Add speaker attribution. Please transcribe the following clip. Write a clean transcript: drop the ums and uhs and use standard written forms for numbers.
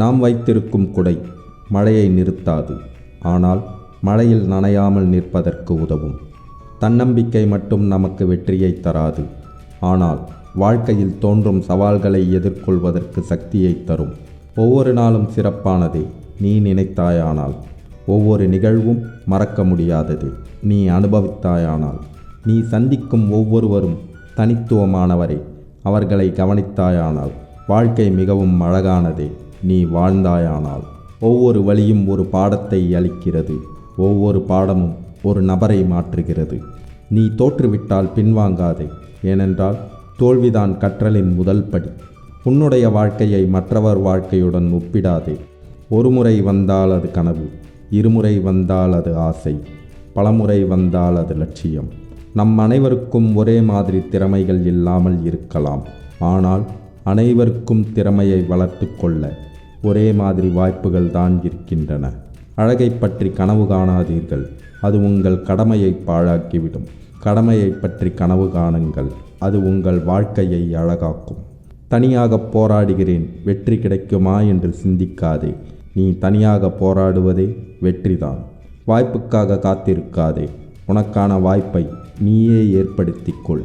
Speaker 1: நாம் வைத்திருக்கும் குடை மழையை நிறுத்தாது, ஆனால் மழையில் நனையாமல் நிற்பதற்கு உதவும். தன்னம்பிக்கை மட்டும் நமக்கு வெற்றியை தராது, ஆனால் வாழ்க்கையில் தோன்றும் சவால்களை எதிர்கொள்வதற்கு சக்தியை தரும். ஒவ்வொரு நாளும் சிறப்பானதே நீ நினைத்தாயானால், ஒவ்வொரு நிகழ்வும் மறக்க முடியாததே நீ அனுபவித்தாயானால், நீ சந்திக்கும் ஒவ்வொருவரும் தனித்துவமானவரே அவர்களை கவனித்தாயானால், வாழ்க்கை மிகவும் அழகானதே நீ வாழ்ந்தாயானால். ஒவ்வொரு வழியும் ஒரு பாடத்தை அளிக்கிறது, ஒவ்வொரு பாடமும் ஒரு நபரை மாற்றுகிறது. நீ தோற்றுவிட்டால் பின்வாங்காதே, ஏனென்றால் தோல்விதான் கற்றலின் முதல் படி. உன்னுடைய வாழ்க்கையை மற்றவர் வாழ்க்கையுடன் ஒப்பிடாதே. ஒருமுறை வந்தால் அது கனவு, இருமுறை வந்தால் அது ஆசை, பலமுறை வந்தால் அது லட்சியம். நம் அனைவருக்கும் ஒரே மாதிரி திறமைகள் இல்லாமல் இருக்கலாம், ஆனால் அனைவருக்கும் திறமையை வளர்த்து கொள்ள ஒரே மாதிரி வாய்ப்புகள் தான் இருக்கின்றன. அழகை பற்றி கனவு காணாதீர்கள், அது உங்கள் கடமையை பாழாக்கிவிடும். கடமையை பற்றி கனவு காணுங்கள், அது உங்கள் வாழ்க்கையை அழகாக்கும். தனியாக போராடுகிறேன், வெற்றி கிடைக்குமா என்று சிந்திக்காதே. நீ தனியாக போராடுவதே வெற்றிதான். வாய்ப்புக்காக காத்திருக்காதே, உனக்கான வாய்ப்பை நீயே ஏற்படுத்திக்கொள்.